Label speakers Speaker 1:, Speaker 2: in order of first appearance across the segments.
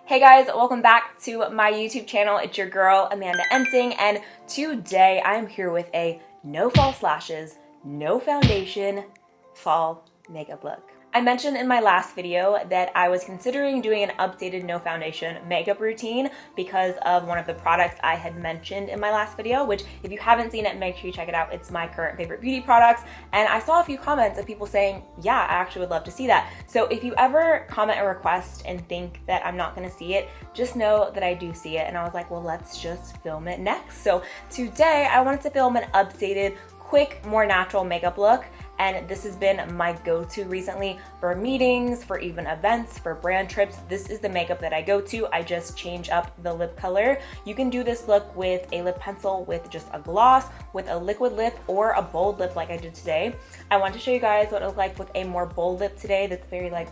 Speaker 1: Hey guys, welcome back to my YouTube channel. It's your girl, AmandaEnsing, and today I'm here with a no false lashes, no foundation, fall makeup look. I mentioned in my last video that I was considering doing an updated no foundation makeup routine because of one of the products I had mentioned in my last video, which if you haven't seen it, make sure you check it out. It's my current favorite beauty products. And I saw a few comments of people saying, yeah, I actually would love to see that. So if you ever comment a request and think that I'm not gonna see it, just know that I do see it. And I was like, well, let's just film it next. So today I wanted to film an updated, quick, more natural makeup look. And this has been my go-to recently for meetings, for even events, for brand trips. This is the makeup that I go to. I just change up the lip color. You can do this look with a lip pencil, with just a gloss, with a liquid lip, or a bold lip like I did today. I want to show you guys what it looks like with a more bold lip today that's very like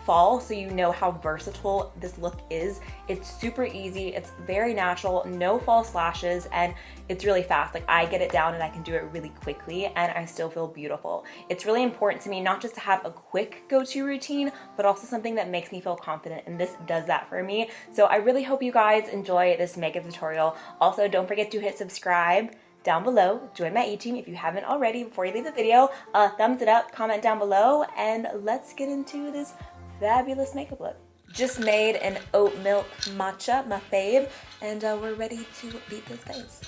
Speaker 1: fall, so you know how versatile this look is. It's super easy, it's very natural, no false lashes, and it's really fast. Like, I get it down and I can do it really quickly and I still feel beautiful. It's really important to me not just to have a quick go-to routine, but also something that makes me feel confident, and this does that for me. So I really hope you guys enjoy this makeup tutorial. Also, don't forget to hit subscribe down below, join my A-team if you haven't already before you leave the video, thumbs it up, comment down below, and let's get into this fabulous makeup look. Just made an oat milk matcha, my fave, and we're ready to beat this face.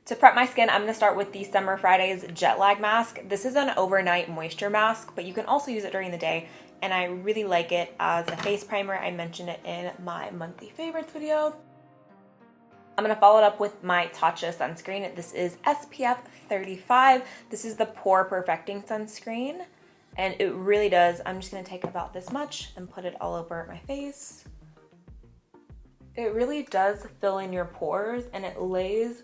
Speaker 1: To prep my skin, I'm gonna start with the Summer Fridays Jet Lag Mask. This is an overnight moisture mask, but you can also use it during the day, and I really like it as a face primer. I mentioned it in my monthly favorites video. I'm gonna follow it up with my Tatcha sunscreen. This is SPF 35. This is the Pore Perfecting Sunscreen, and it really does. I'm just gonna take about this much and put it all over my face. It really does fill in your pores, and it lays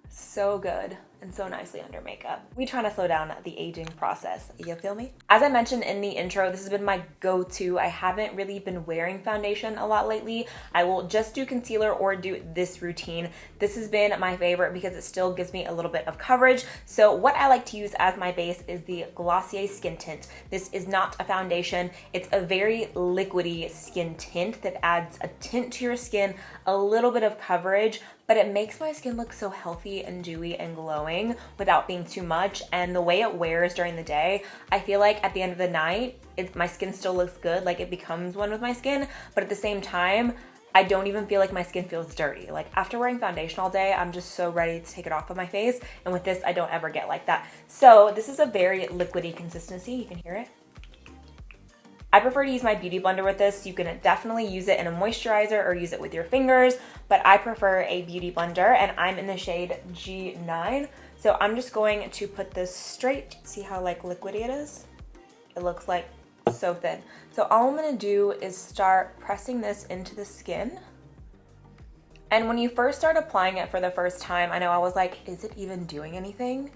Speaker 1: so good and so nicely under makeup. We trying to slow down the aging process, you feel me? As I mentioned in the intro, this has been my go-to. I haven't really been wearing foundation a lot lately. I will just do concealer or do this routine. This has been my favorite because it still gives me a little bit of coverage. So what I like to use as my base is the Glossier skin tint. This is not a foundation. It's a very liquidy skin tint that adds a tint to your skin, a little bit of coverage, but it makes my skin look so healthy and dewy and glowing without being too much. And the way it wears during the day, I feel like at the end of the night, my skin still looks good, like it becomes one with my skin, but at the same time, I don't even feel like my skin feels dirty. Like, after wearing foundation all day, I'm just so ready to take it off of my face, and with this, I don't ever get like that. So this is a very liquidy consistency, you can hear it. I prefer to use my beauty blender with this. You can definitely use it in a moisturizer or use it with your fingers, but I prefer a beauty blender, and I'm in the shade G9. So I'm just going to put this straight. See how like liquidy it is? It looks like so thin. So all I'm gonna do is start pressing this into the skin. And when you first start applying it for the first time, I know I was like, is it even doing anything?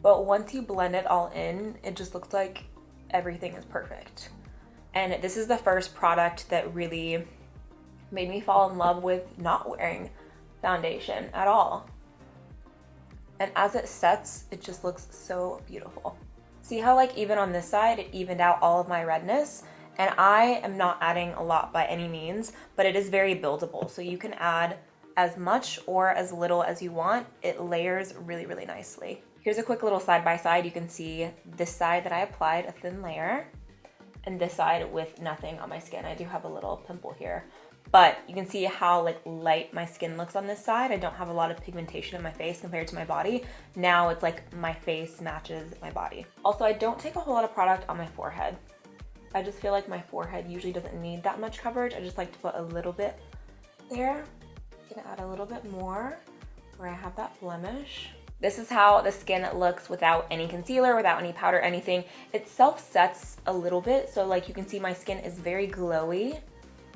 Speaker 1: But once you blend it all in, it just looks like everything is perfect. And this is the first product that really made me fall in love with not wearing foundation at all. And as it sets, it just looks so beautiful. See how like even on this side, it evened out all of my redness? And I am not adding a lot by any means, but it is very buildable. So you can add as much or as little as you want. It layers really, really nicely. Here's a quick little side by side. You can see this side that I applied a thin layer, and this side with nothing on my skin. I do have a little pimple here, but you can see how like light my skin looks on this side. I don't have a lot of pigmentation in my face compared to my body. Now it's like my face matches my body. Also, I don't take a whole lot of product on my forehead. I just feel like my forehead usually doesn't need that much coverage. I just like to put a little bit there. I'm gonna add a little bit more where I have that blemish. This is how the skin looks without any concealer, without any powder, anything. It self-sets a little bit, so like you can see my skin is very glowy,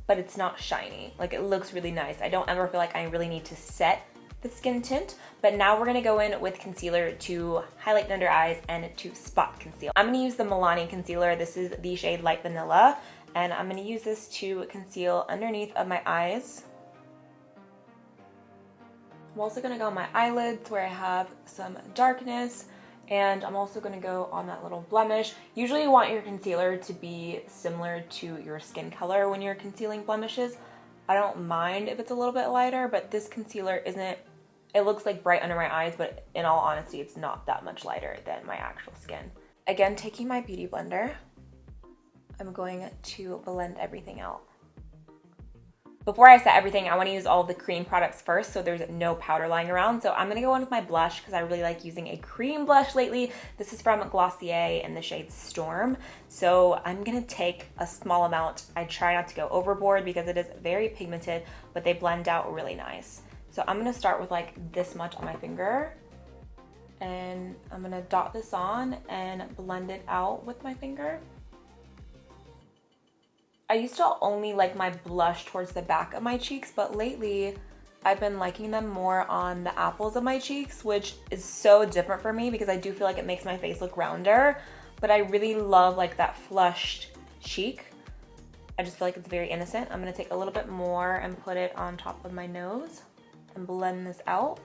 Speaker 1: but it's not shiny. Like, it looks really nice. I don't ever feel like I really need to set the skin tint, but now we're gonna go in with concealer to highlight the under eyes and to spot conceal. I'm gonna use the Milani concealer. This is the shade Light Vanilla, and I'm gonna use this to conceal underneath of my eyes. I'm also gonna go on my eyelids where I have some darkness, And I'm also gonna go on that little blemish. Usually you want your concealer to be similar to your skin color when you're concealing blemishes. I don't mind if it's a little bit lighter, but this concealer isn't, it looks like bright under my eyes, but in all honesty, it's not that much lighter than my actual skin. Again, taking my beauty blender, I'm going to blend everything out. Before I set everything, I want to use all of the cream products first so there's no powder lying around. So I'm going to go in with my blush because I really like using a cream blush lately. This is from Glossier in the shade Storm. So I'm going to take a small amount. I try not to go overboard because it is very pigmented, but they blend out really nice. So I'm going to start with like this much on my finger. And I'm going to dot this on and blend it out with my finger. I used to only like my blush towards the back of my cheeks, but lately I've been liking them more on the apples of my cheeks, which is so different for me because I do feel like it makes my face look rounder, but I really love like that flushed cheek. I just feel like it's very innocent. I'm gonna take a little bit more and put it on top of my nose and blend this out.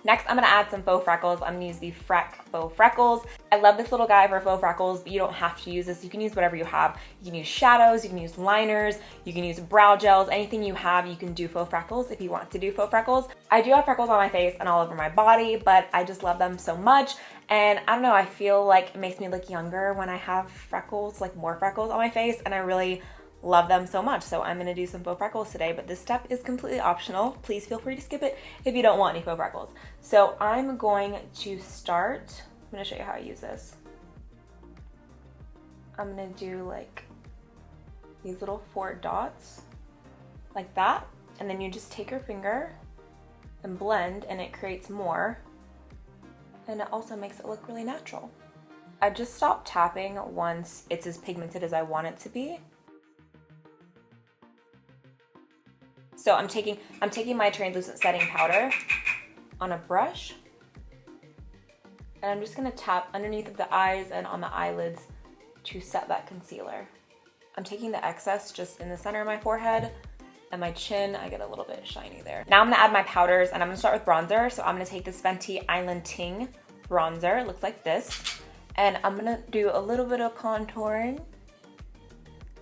Speaker 1: Next, I'm gonna add some faux freckles. I'm gonna use the Freck faux freckles. I love this little guy for faux freckles, but you don't have to use this. You can use whatever you have. You can use shadows, you can use liners, you can use brow gels, anything you have, you can do faux freckles if you want to do faux freckles. I do have freckles on my face and all over my body, but I just love them so much. And I don't know, I feel like it makes me look younger when I have freckles, like more freckles on my face, and I really love them so much. So I'm gonna do some faux freckles today, but this step is completely optional. Please feel free to skip it if you don't want any faux freckles. So I'm going to start, I'm gonna show you how I use this. I'm gonna do like these little 4 dots like that. And then you just take your finger and blend and it creates more. And it also makes it look really natural. I just stop tapping once it's as pigmented as I want it to be. So I'm taking my translucent setting powder on a brush, and I'm just gonna tap underneath the eyes and on the eyelids to set that concealer. I'm taking the excess just in the center of my forehead and my chin. I get a little bit shiny there. Now I'm gonna add my powders, and I'm gonna start with bronzer. So I'm gonna take this Fenty Island Ting bronzer. It looks like this. And I'm gonna do a little bit of contouring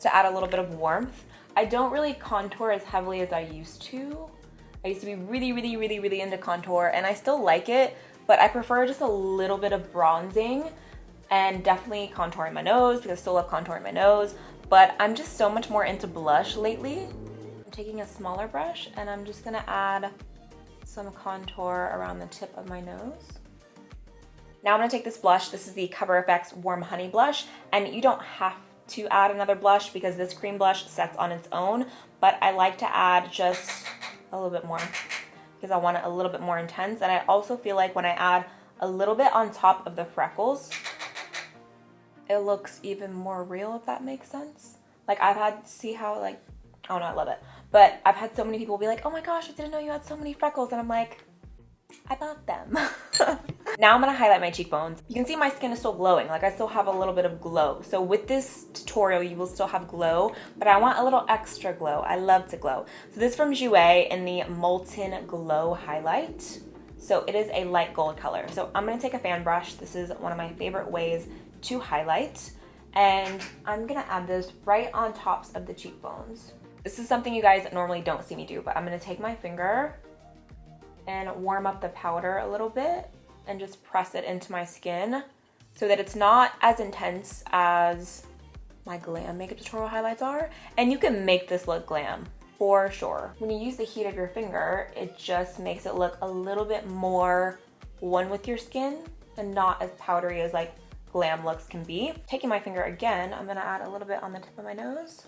Speaker 1: to add a little bit of warmth. I don't really contour as heavily as I used to. I used to be really into contour, and I still like it, but I prefer just a little bit of bronzing and definitely contouring my nose because I still love contouring my nose, but I'm just so much more into blush lately. I'm taking a smaller brush and I'm just gonna add some contour around the tip of my nose. Now I'm gonna take this blush. This is the Coverfx Warm Honey Blush, and you don't have to add another blush because this cream blush sets on its own, but I like to add just a little bit more because I want it a little bit more intense. And I also feel like when I add a little bit on top of the freckles, it looks even more real, if that makes sense. Like I've had, see how like, oh no, I love it. But I've had so many people be like, oh my gosh, I didn't know you had so many freckles. And I'm like, I bought them. Now I'm gonna highlight my cheekbones. You can see my skin is still glowing. Like I still have a little bit of glow. So with this tutorial, you will still have glow, but I want a little extra glow. I love to glow. So this is from Jouer in the Molten Glow Highlight. So it is a light gold color. So I'm gonna take a fan brush. This is one of my favorite ways to highlight. And I'm gonna add this right on tops of the cheekbones. This is something you guys normally don't see me do, but I'm gonna take my finger and warm up the powder a little bit and just press it into my skin so that it's not as intense as my glam makeup tutorial highlights are. And you can make this look glam for sure. When you use the heat of your finger, it just makes it look a little bit more one with your skin and not as powdery as like glam looks can be. Taking my finger again, I'm gonna add a little bit on the tip of my nose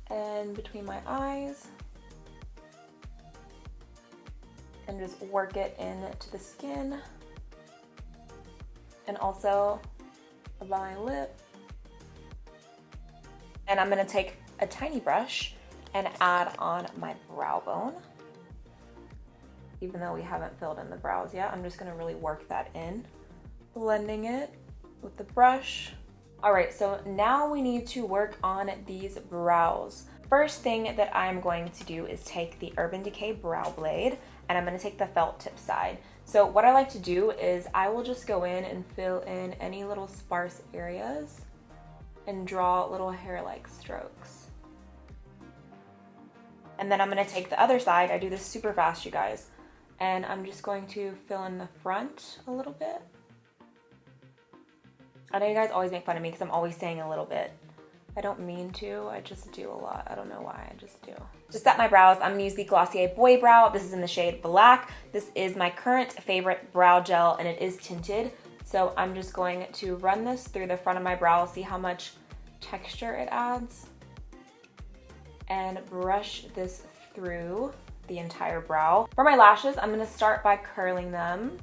Speaker 1: and between my eyes, and just work it into the skin and also above my lip. And I'm gonna take a tiny brush and add on my brow bone. Even though we haven't filled in the brows yet, I'm just gonna really work that in, blending it with the brush. All right, so now we need to work on these brows. First thing that I'm going to do is take the Urban Decay Brow Blade, and I'm gonna take the felt tip side. So what I like to do is I will just go in and fill in any little sparse areas and draw little hair-like strokes. And then I'm gonna take the other side. I do this super fast, you guys. And I'm just going to fill in the front a little bit. I know you guys always make fun of me because I'm always saying a little bit. I don't mean to, I just do a lot. I don't know why, I just do. To set my brows, I'm gonna use the Glossier Boy Brow. This is in the shade Black. This is my current favorite brow gel and it is tinted. So I'm just going to run this through the front of my brow, see how much texture it adds. And brush this through the entire brow. For my lashes, I'm gonna start by curling them.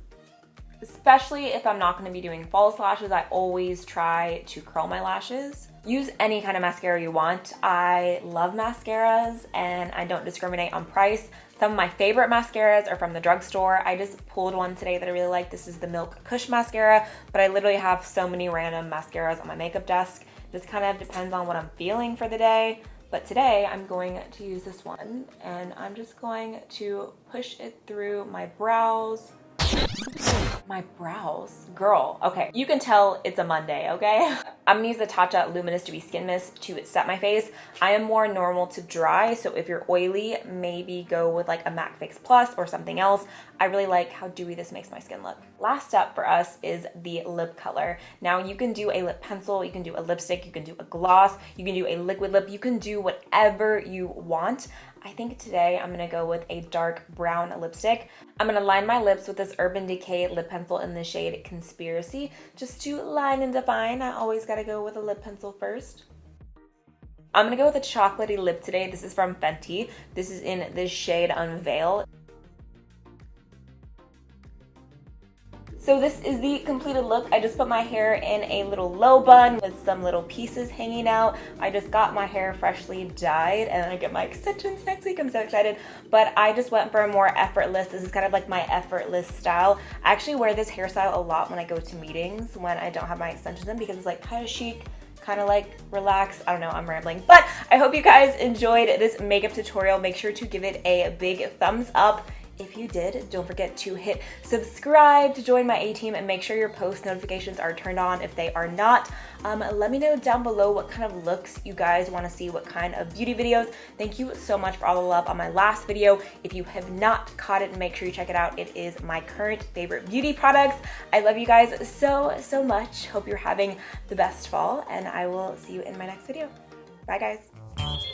Speaker 1: Especially if I'm not gonna be doing false lashes, I always try to curl my lashes. Use any kind of mascara you want. I love mascaras and I don't discriminate on price. Some of my favorite mascaras are from the drugstore. I just pulled one today that I really like. This is the Milk Kush mascara, but I literally have so many random mascaras on my makeup desk. Just kind of depends on what I'm feeling for the day. But today I'm going to use this one and I'm just going to push it through my brows. My brows? Girl, okay. You can tell it's a Monday, okay? I'm gonna use the Tatcha Luminous Dewy Skin Mist to set my face. I am more normal to dry, so if you're oily, maybe go with like a MAC Fix Plus or something else. I really like how dewy this makes my skin look. Last step for us is the lip color. Now you can do a lip pencil, you can do a lipstick, you can do a gloss, you can do a liquid lip, you can do whatever you want. I think today I'm gonna go with a dark brown lipstick. I'm gonna line my lips with this Urban Decay lip pencil in the shade Conspiracy, just to line and define. I always gotta go with a lip pencil first. I'm gonna go with a chocolatey lip today. This is from Fenty. This is in the shade Unveil. So this is the completed look. I just put my hair in a little low bun with some little pieces hanging out. I just got my hair freshly dyed and I get my extensions next week. I'm so excited. But I just went for a more effortless, this is kind of like my effortless style. I actually wear this hairstyle a lot when I go to meetings when I don't have my extensions in because it's like kind of chic, kind of like relaxed. I don't know, I'm rambling. But I hope you guys enjoyed this makeup tutorial. Make sure to give it a big thumbs up. If you did, don't forget to hit subscribe to join my A-team and make sure your post notifications are turned on if they are not. Let me know down below what kind of looks you guys want to see, what kind of beauty videos. Thank you so much for all the love on my last video. If you have not caught it, make sure you check it out. It is my current favorite beauty products. I love you guys so, so much. Hope you're having the best fall and I will see you in my next video. Bye guys.